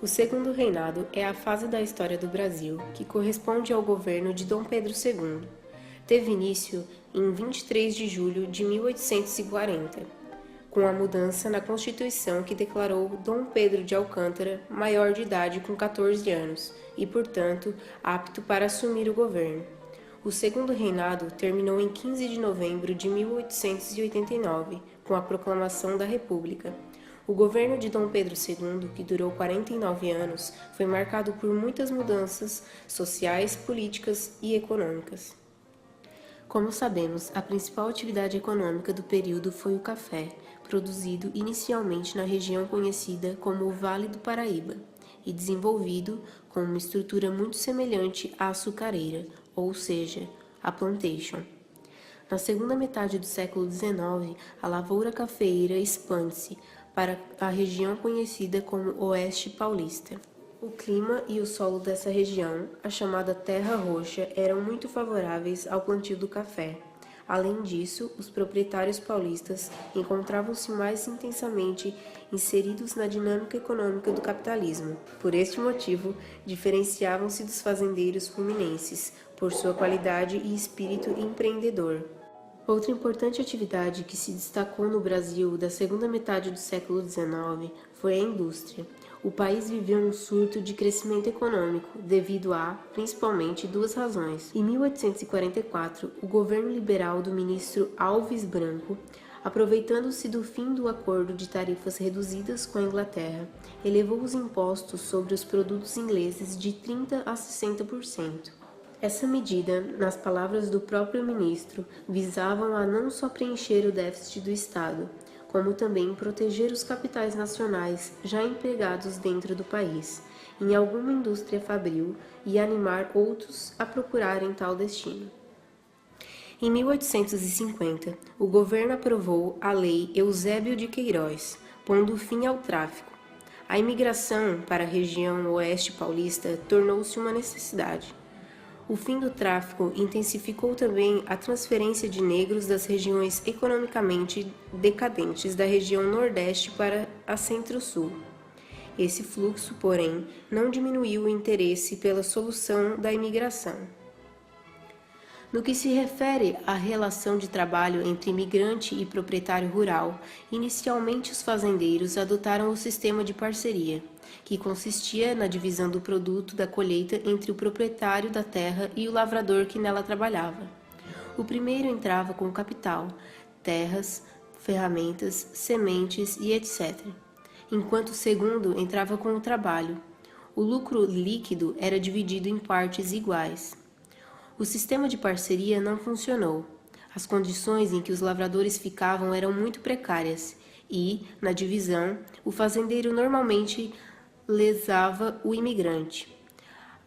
O segundo reinado é a fase da história do Brasil que corresponde ao governo de Dom Pedro II. Teve início em 23 de julho de 1840, com a mudança na Constituição que declarou Dom Pedro de Alcântara maior de idade com 14 anos e, portanto, apto para assumir o governo. O segundo reinado terminou em 15 de novembro de 1889, com a proclamação da República. O governo de Dom Pedro II, que durou 49 anos, foi marcado por muitas mudanças sociais, políticas e econômicas. Como sabemos, a principal atividade econômica do período foi o café, produzido inicialmente na região conhecida como o Vale do Paraíba e desenvolvido com uma estrutura muito semelhante à açucareira, ou seja, a plantation. Na segunda metade do século XIX, a lavoura cafeeira expande-se para a região conhecida como Oeste Paulista. O clima e o solo dessa região, a chamada Terra Roxa, eram muito favoráveis ao plantio do café. Além disso, os proprietários paulistas encontravam-se mais intensamente inseridos na dinâmica econômica do capitalismo. Por este motivo, diferenciavam-se dos fazendeiros fluminenses, por sua qualidade e espírito empreendedor. Outra importante atividade que se destacou no Brasil da segunda metade do século XIX foi a indústria. O país viveu um surto de crescimento econômico devido a, principalmente, duas razões. Em 1844, o governo liberal do ministro Alves Branco, aproveitando-se do fim do acordo de tarifas reduzidas com a Inglaterra, elevou os impostos sobre os produtos ingleses de 30% a 60%. Essa medida, nas palavras do próprio ministro, visavam a não só preencher o déficit do Estado, como também proteger os capitais nacionais já empregados dentro do país, em alguma indústria fabril, e animar outros a procurarem tal destino. Em 1850, o governo aprovou a Lei Eusébio de Queiroz, pondo fim ao tráfico. A imigração para a região oeste paulista tornou-se uma necessidade. O fim do tráfico intensificou também a transferência de negros das regiões economicamente decadentes da região Nordeste para a Centro-Sul. Esse fluxo, porém, não diminuiu o interesse pela solução da imigração. No que se refere à relação de trabalho entre imigrante e proprietário rural, inicialmente os fazendeiros adotaram o sistema de parceria, que consistia na divisão do produto da colheita entre o proprietário da terra e o lavrador que nela trabalhava. O primeiro entrava com o capital, terras, ferramentas, sementes e etc., enquanto o segundo entrava com o trabalho. O lucro líquido era dividido em partes iguais. O sistema de parceria não funcionou. As condições em que os lavradores ficavam eram muito precárias e, na divisão, o fazendeiro normalmente lesava o imigrante,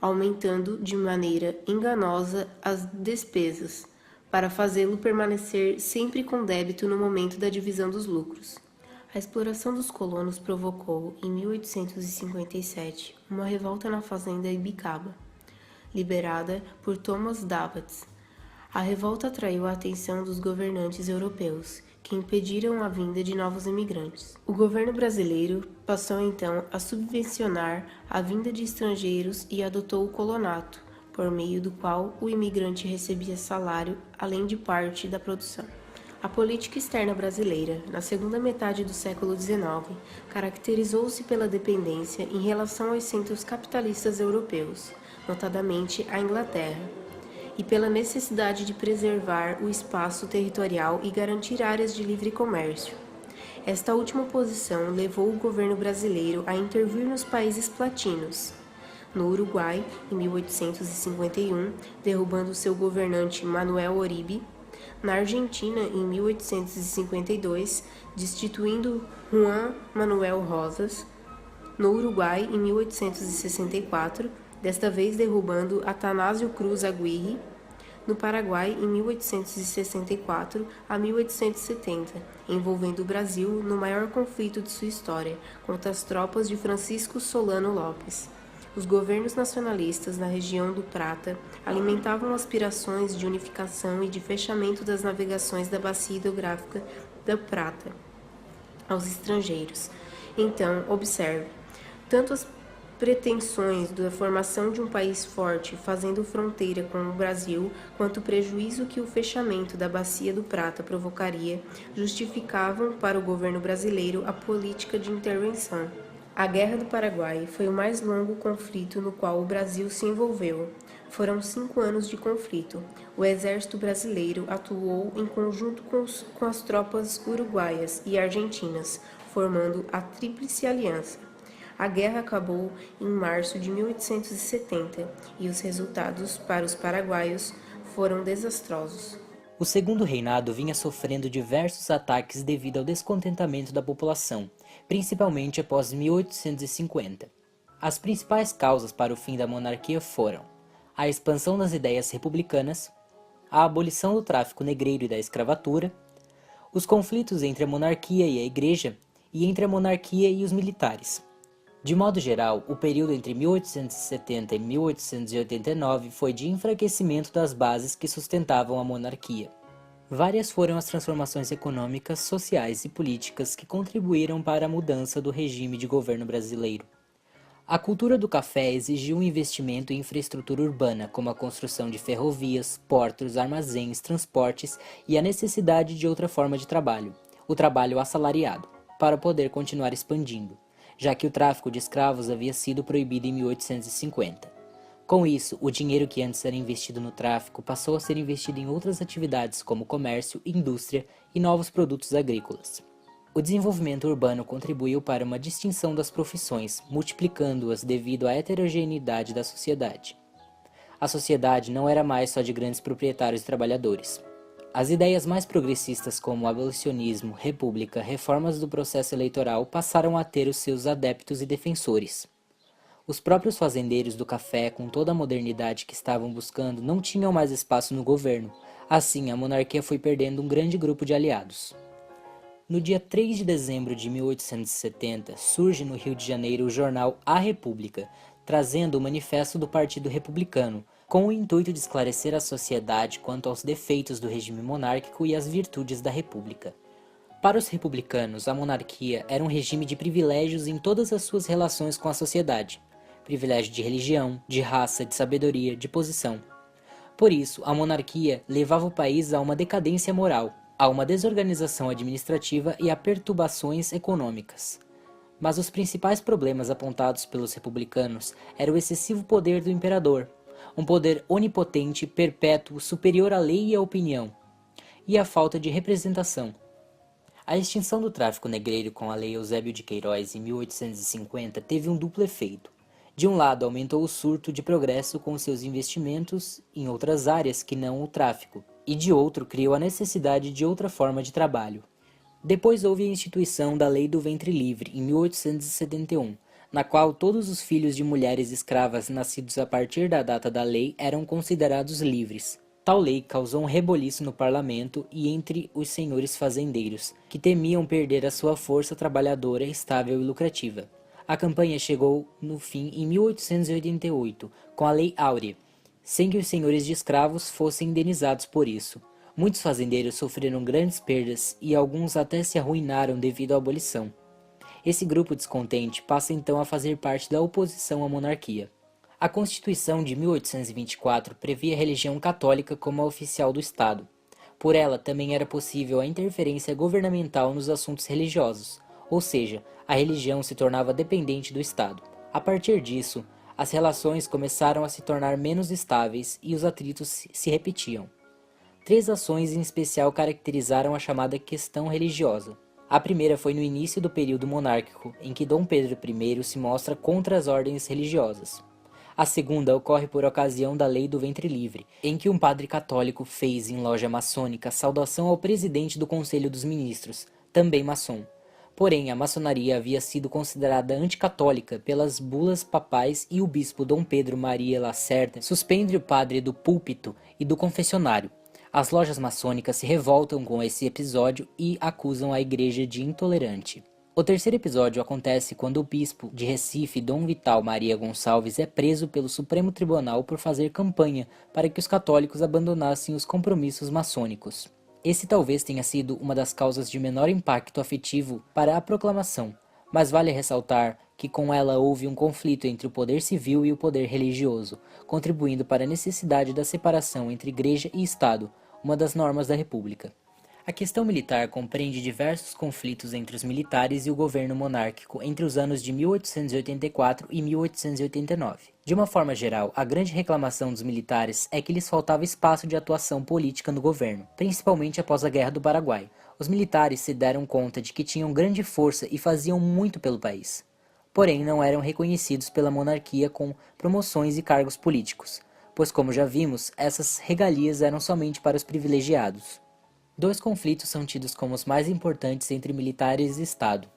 aumentando de maneira enganosa as despesas, para fazê-lo permanecer sempre com débito no momento da divisão dos lucros. A exploração dos colonos provocou, em 1857, uma revolta na fazenda Ibicaba, liderada por Thomas Davids. A revolta atraiu a atenção dos governantes europeus, que impediram a vinda de novos imigrantes. O governo brasileiro passou então a subvencionar a vinda de estrangeiros e adotou o colonato, por meio do qual o imigrante recebia salário além de parte da produção. A política externa brasileira, na segunda metade do século XIX, caracterizou-se pela dependência em relação aos centros capitalistas europeus, notadamente a Inglaterra, e pela necessidade de preservar o espaço territorial e garantir áreas de livre comércio. Esta última posição levou o governo brasileiro a intervir nos países platinos. No Uruguai, em 1851, derrubando seu governante Manuel Oribe. Na Argentina, em 1852, destituindo Juan Manuel Rosas. No Uruguai, em 1864, desta vez derrubando Atanásio Cruz Aguirre. No Paraguai, em 1864 a 1870, envolvendo o Brasil no maior conflito de sua história, contra as tropas de Francisco Solano Lopes. Os governos nacionalistas na região do Prata alimentavam aspirações de unificação e de fechamento das navegações da bacia hidrográfica da Prata aos estrangeiros. Então, observe, tanto as pretensões da formação de um país forte fazendo fronteira com o Brasil, quanto o prejuízo que o fechamento da Bacia do Prata provocaria, justificavam para o governo brasileiro a política de intervenção. A Guerra do Paraguai foi o mais longo conflito no qual o Brasil se envolveu. Foram 5 anos de conflito. O exército brasileiro atuou em conjunto com as tropas uruguaias e argentinas, formando a Tríplice Aliança. A guerra acabou em março de 1870 e os resultados para os paraguaios foram desastrosos. O Segundo Reinado vinha sofrendo diversos ataques devido ao descontentamento da população, principalmente após 1850. As principais causas para o fim da monarquia foram a expansão das ideias republicanas, a abolição do tráfico negreiro e da escravatura, os conflitos entre a monarquia e a igreja e entre a monarquia e os militares. De modo geral, o período entre 1870 e 1889 foi de enfraquecimento das bases que sustentavam a monarquia. Várias foram as transformações econômicas, sociais e políticas que contribuíram para a mudança do regime de governo brasileiro. A cultura do café exigiu um investimento em infraestrutura urbana, como a construção de ferrovias, portos, armazéns, transportes e a necessidade de outra forma de trabalho, o trabalho assalariado, para poder continuar expandindo, já que o tráfico de escravos havia sido proibido em 1850. Com isso, o dinheiro que antes era investido no tráfico passou a ser investido em outras atividades como comércio, indústria e novos produtos agrícolas. O desenvolvimento urbano contribuiu para uma distinção das profissões, multiplicando-as devido à heterogeneidade da sociedade. A sociedade não era mais só de grandes proprietários e trabalhadores. As ideias mais progressistas como o abolicionismo, república, reformas do processo eleitoral passaram a ter os seus adeptos e defensores. Os próprios fazendeiros do café, com toda a modernidade que estavam buscando, não tinham mais espaço no governo. Assim, a monarquia foi perdendo um grande grupo de aliados. No dia 3 de dezembro de 1870, surge no Rio de Janeiro o jornal A República, trazendo o manifesto do Partido Republicano, com o intuito de esclarecer a sociedade quanto aos defeitos do regime monárquico e as virtudes da república. Para os republicanos, a monarquia era um regime de privilégios em todas as suas relações com a sociedade. Privilégio de religião, de raça, de sabedoria, de posição. Por isso, a monarquia levava o país a uma decadência moral, a uma desorganização administrativa e a perturbações econômicas. Mas os principais problemas apontados pelos republicanos eram o excessivo poder do imperador, um poder onipotente, perpétuo, superior à lei e à opinião, e a falta de representação. A extinção do tráfico negreiro com a Lei Eusébio de Queiroz em 1850 teve um duplo efeito. De um lado, aumentou o surto de progresso com seus investimentos em outras áreas que não o tráfico, e de outro, criou a necessidade de outra forma de trabalho. Depois houve a instituição da Lei do Ventre Livre, em 1871, na qual todos os filhos de mulheres escravas nascidos a partir da data da lei eram considerados livres. Tal lei causou um reboliço no parlamento e entre os senhores fazendeiros, que temiam perder a sua força trabalhadora estável e lucrativa. A campanha chegou no fim em 1888, com a Lei Áurea, sem que os senhores de escravos fossem indenizados por isso. Muitos fazendeiros sofreram grandes perdas e alguns até se arruinaram devido à abolição. Esse grupo descontente passa então a fazer parte da oposição à monarquia. A Constituição de 1824 previa a religião católica como a oficial do Estado. Por ela também era possível a interferência governamental nos assuntos religiosos, ou seja, a religião se tornava dependente do Estado. A partir disso, as relações começaram a se tornar menos estáveis e os atritos se repetiam. 3 ações em especial caracterizaram a chamada questão religiosa. A primeira foi no início do período monárquico, em que Dom Pedro I se mostra contra as ordens religiosas. A segunda ocorre por ocasião da Lei do Ventre Livre, em que um padre católico fez em loja maçônica saudação ao presidente do Conselho dos Ministros, também maçom. Porém, a maçonaria havia sido considerada anticatólica pelas bulas papais e o bispo Dom Pedro Maria Lacerda suspende o padre do púlpito e do confessionário. As lojas maçônicas se revoltam com esse episódio e acusam a igreja de intolerante. O terceiro episódio acontece quando o bispo de Recife, Dom Vital Maria Gonçalves, é preso pelo Supremo Tribunal por fazer campanha para que os católicos abandonassem os compromissos maçônicos. Esse talvez tenha sido uma das causas de menor impacto afetivo para a proclamação, mas vale ressaltar que com ela houve um conflito entre o poder civil e o poder religioso, contribuindo para a necessidade da separação entre igreja e Estado, uma das normas da República. A questão militar compreende diversos conflitos entre os militares e o governo monárquico entre os anos de 1884 e 1889. De uma forma geral, a grande reclamação dos militares é que lhes faltava espaço de atuação política no governo, principalmente após a Guerra do Paraguai. Os militares se deram conta de que tinham grande força e faziam muito pelo país. Porém, não eram reconhecidos pela monarquia com promoções e cargos políticos, pois, como já vimos, essas regalias eram somente para os privilegiados. Dois conflitos são tidos como os mais importantes entre militares e Estado.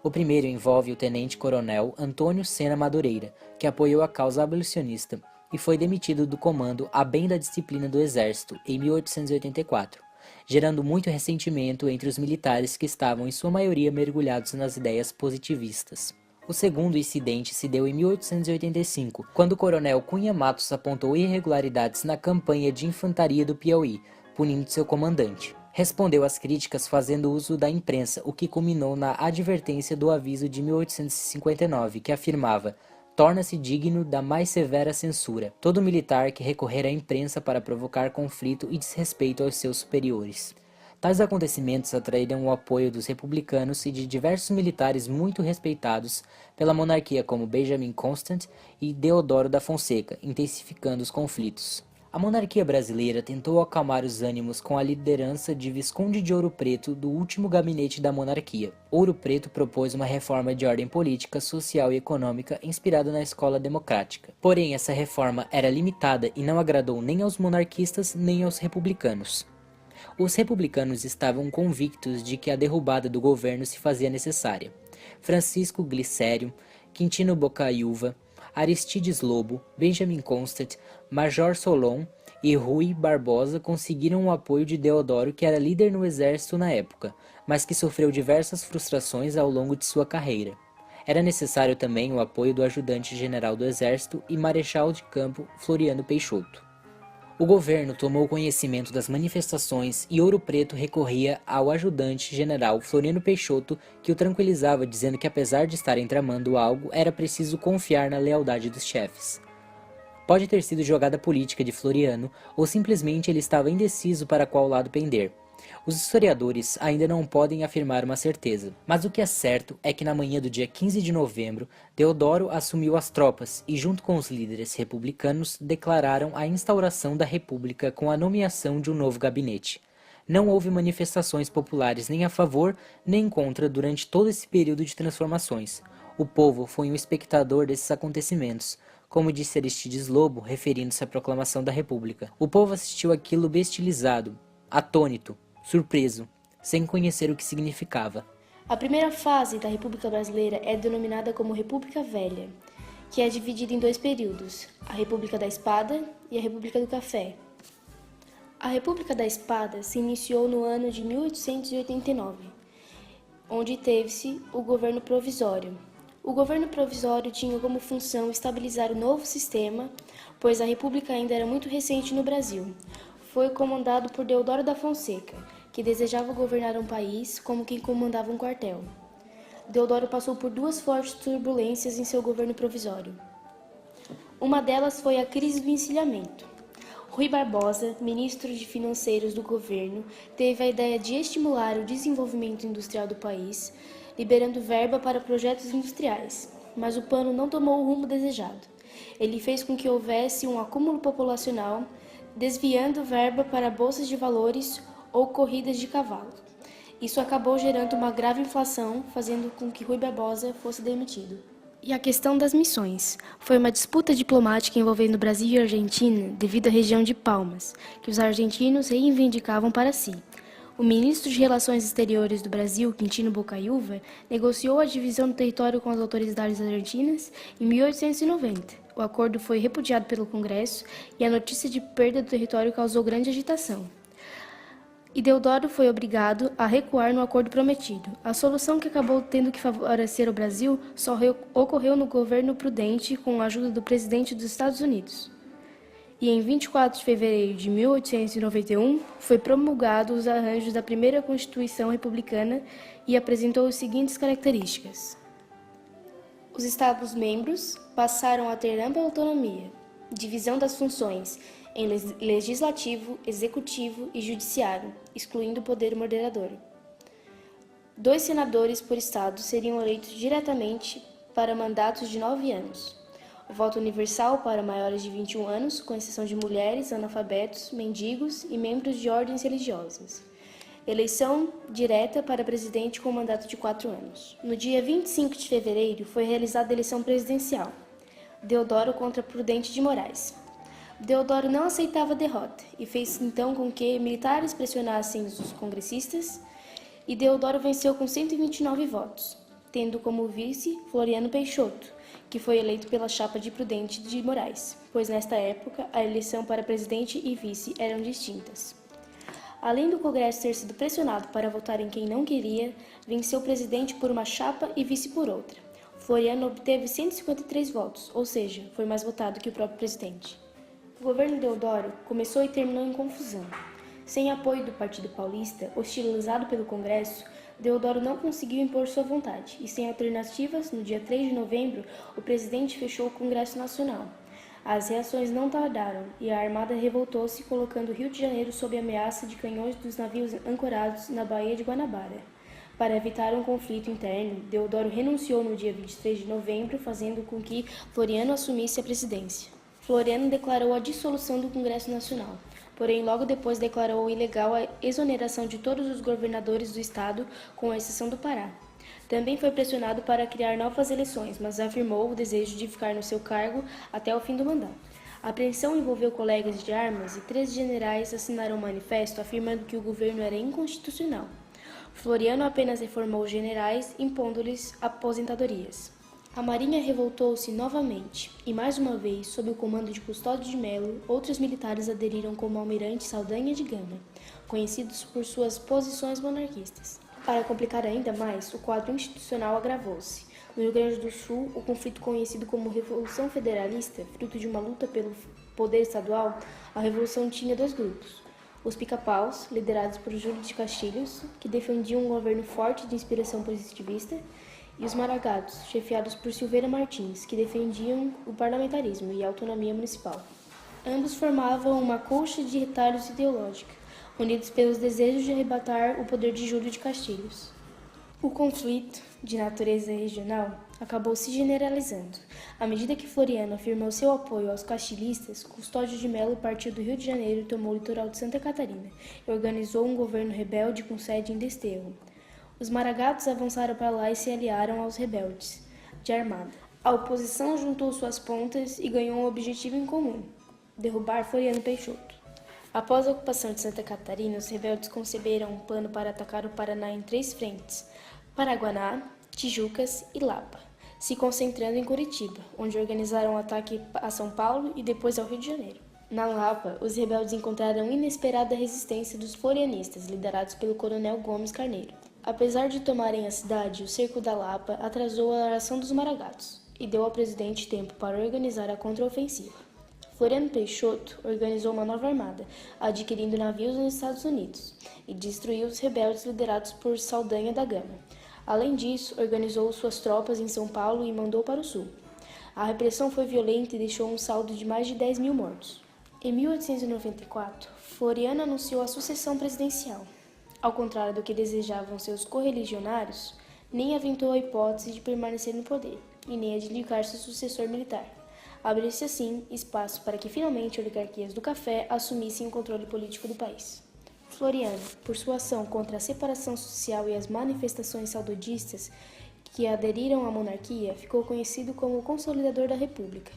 O primeiro envolve o tenente-coronel Antônio Sena Madureira, que apoiou a causa abolicionista e foi demitido do comando a bem da disciplina do Exército em 1884, gerando muito ressentimento entre os militares que estavam em sua maioria mergulhados nas ideias positivistas. O segundo incidente se deu em 1885, quando o coronel Cunha Matos apontou irregularidades na campanha de infantaria do Piauí, punindo seu comandante. Respondeu às críticas fazendo uso da imprensa, o que culminou na advertência do aviso de 1859, que afirmava: torna-se digno da mais severa censura todo militar que recorrer à imprensa para provocar conflito e desrespeito aos seus superiores. Tais acontecimentos atraíram o apoio dos republicanos e de diversos militares muito respeitados pela monarquia como Benjamin Constant e Deodoro da Fonseca, intensificando os conflitos. A monarquia brasileira tentou acalmar os ânimos com a liderança de Visconde de Ouro Preto do último gabinete da monarquia. Ouro Preto propôs uma reforma de ordem política, social e econômica inspirada na escola democrática. Porém, essa reforma era limitada e não agradou nem aos monarquistas nem aos republicanos. Os republicanos estavam convictos de que a derrubada do governo se fazia necessária. Francisco Glicério, Quintino Bocaiúva, Aristides Lobo, Benjamin Constant, Major Solon e Rui Barbosa conseguiram o apoio de Deodoro, que era líder no exército na época, mas que sofreu diversas frustrações ao longo de sua carreira. Era necessário também o apoio do ajudante-general do exército e marechal de campo Floriano Peixoto. O governo tomou conhecimento das manifestações e Ouro Preto recorria ao ajudante-general Floriano Peixoto, que o tranquilizava dizendo que apesar de estarem tramando algo, era preciso confiar na lealdade dos chefes. Pode ter sido jogada política de Floriano, ou simplesmente ele estava indeciso para qual lado pender. Os historiadores ainda não podem afirmar uma certeza, mas o que é certo é que na manhã do dia 15 de novembro, Deodoro assumiu as tropas e, junto com os líderes republicanos, declararam a instauração da República com a nomeação de um novo gabinete. Não houve manifestações populares nem a favor nem contra durante todo esse período de transformações. O povo foi um espectador desses acontecimentos, como disse Aristides Lobo, referindo-se à proclamação da República. O povo assistiu aquilo bestilizado, atônito, surpreso, sem conhecer o que significava. A primeira fase da República Brasileira é denominada como República Velha, que é dividida em dois períodos, a República da Espada e a República do Café. A República da Espada se iniciou no ano de 1889, onde teve-se o governo provisório. O governo provisório tinha como função estabilizar o novo sistema, pois a República ainda era muito recente no Brasil. Foi comandado por Deodoro da Fonseca, que desejava governar um país como quem comandava um quartel. Deodoro passou por duas fortes turbulências em seu governo provisório. Uma delas foi a crise do encilhamento. Rui Barbosa, ministro de Financeiros do governo, teve a ideia de estimular o desenvolvimento industrial do país, liberando verba para projetos industriais, mas o plano não tomou o rumo desejado. Ele fez com que houvesse um acúmulo populacional, desviando verba para bolsas de valores ou corridas de cavalo. Isso acabou gerando uma grave inflação, fazendo com que Rui Barbosa fosse demitido. E a questão das missões. Foi uma disputa diplomática envolvendo Brasil e Argentina devido à região de Palmas, que os argentinos reivindicavam para si. O ministro de Relações Exteriores do Brasil, Quintino Bocaiúva, negociou a divisão do território com as autoridades argentinas em 1890. O acordo foi repudiado pelo Congresso e a notícia de perda do território causou grande agitação. E Deodoro foi obrigado a recuar no acordo prometido. A solução que acabou tendo que favorecer o Brasil só ocorreu no governo Prudente com a ajuda do presidente dos Estados Unidos. E em 24 de fevereiro de 1891 foi promulgado os arranjos da primeira Constituição Republicana e apresentou as seguintes características. Os Estados-membros passaram a ter ampla autonomia, divisão das funções em legislativo, executivo e judiciário, excluindo o poder moderador. 2 senadores por estado seriam eleitos diretamente para mandatos de 9 anos. O voto universal para maiores de 21 anos, com exceção de mulheres, analfabetos, mendigos e membros de ordens religiosas. Eleição direta para presidente com mandato de 4 anos. No dia 25 de fevereiro foi realizada a eleição presidencial. Deodoro contra Prudente de Moraes. Deodoro não aceitava a derrota e fez então com que militares pressionassem os congressistas, e Deodoro venceu com 129 votos, tendo como vice Floriano Peixoto, que foi eleito pela chapa de Prudente de Moraes, pois nesta época a eleição para presidente e vice eram distintas. Além do Congresso ter sido pressionado para votar em quem não queria, venceu o presidente por uma chapa e vice por outra. Floriano obteve 153 votos, ou seja, foi mais votado que o próprio presidente. O governo Deodoro começou e terminou em confusão. Sem apoio do Partido Paulista, hostilizado pelo Congresso, Deodoro não conseguiu impor sua vontade, e sem alternativas, no dia 3 de novembro, o presidente fechou o Congresso Nacional. As reações não tardaram e a Armada revoltou-se, colocando o Rio de Janeiro sob ameaça de canhões dos navios ancorados na Baía de Guanabara. Para evitar um conflito interno, Deodoro renunciou no dia 23 de novembro, fazendo com que Floriano assumisse a presidência. Floriano declarou a dissolução do Congresso Nacional, porém logo depois declarou ilegal a exoneração de todos os governadores do estado, com exceção do Pará. Também foi pressionado para criar novas eleições, mas afirmou o desejo de ficar no seu cargo até o fim do mandato. A apreensão envolveu colegas de armas e 3 generais assinaram um manifesto afirmando que o governo era inconstitucional. Floriano apenas reformou os generais, impondo-lhes aposentadorias. A Marinha revoltou-se novamente, e mais uma vez, sob o comando de Custódio de Melo, outros militares aderiram como o almirante Saldanha de Gama, conhecidos por suas posições monarquistas. Para complicar ainda mais, o quadro institucional agravou-se. No Rio Grande do Sul, o conflito conhecido como Revolução Federalista, fruto de uma luta pelo poder estadual, a revolução tinha 2 grupos. Os pica-paus, liderados por Júlio de Castilhos, que defendiam um governo forte de inspiração positivista, e os maragatos, chefiados por Silveira Martins, que defendiam o parlamentarismo e a autonomia municipal. Ambos formavam uma colcha de retalhos ideológica, unidos pelos desejos de arrebatar o poder de Júlio de Castilhos. O conflito, de natureza regional, acabou se generalizando. À medida que Floriano afirmou seu apoio aos castilhistas, Custódio de Melo partiu do Rio de Janeiro e tomou o litoral de Santa Catarina e organizou um governo rebelde com sede em Desterro. Os maragatos avançaram para lá e se aliaram aos rebeldes de armada. A oposição juntou suas pontas e ganhou um objetivo em comum: derrubar Floriano Peixoto. Após a ocupação de Santa Catarina, os rebeldes conceberam um plano para atacar o Paraná em 3 frentes: Paraguaná, Tijucas e Lapa, se concentrando em Curitiba, onde organizaram um ataque a São Paulo e depois ao Rio de Janeiro. Na Lapa, os rebeldes encontraram inesperada resistência dos florianistas, liderados pelo coronel Gomes Carneiro. Apesar de tomarem a cidade, o cerco da Lapa atrasou a ação dos maragatos e deu ao presidente tempo para organizar a contraofensiva. Floriano Peixoto organizou uma nova armada, adquirindo navios nos Estados Unidos, e destruiu os rebeldes liderados por Saldanha da Gama. Além disso, organizou suas tropas em São Paulo e mandou para o sul. A repressão foi violenta e deixou um saldo de mais de 10 mil mortos. Em 1894, Floriano anunciou a sucessão presidencial. Ao contrário do que desejavam seus correligionários, nem aventou a hipótese de permanecer no poder, e nem a de indicar-se sucessor militar. Abriu-se assim espaço para que finalmente oligarquias do café assumissem o controle político do país. Floriano, por sua ação contra a separação social e as manifestações saudosistas que aderiram à monarquia, ficou conhecido como o consolidador da República,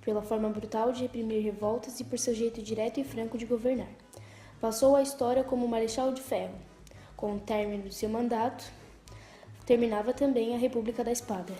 pela forma brutal de reprimir revoltas e por seu jeito direto e franco de governar. Passou à história como Marechal de Ferro. Com o término de seu mandato, terminava também a República da Espada.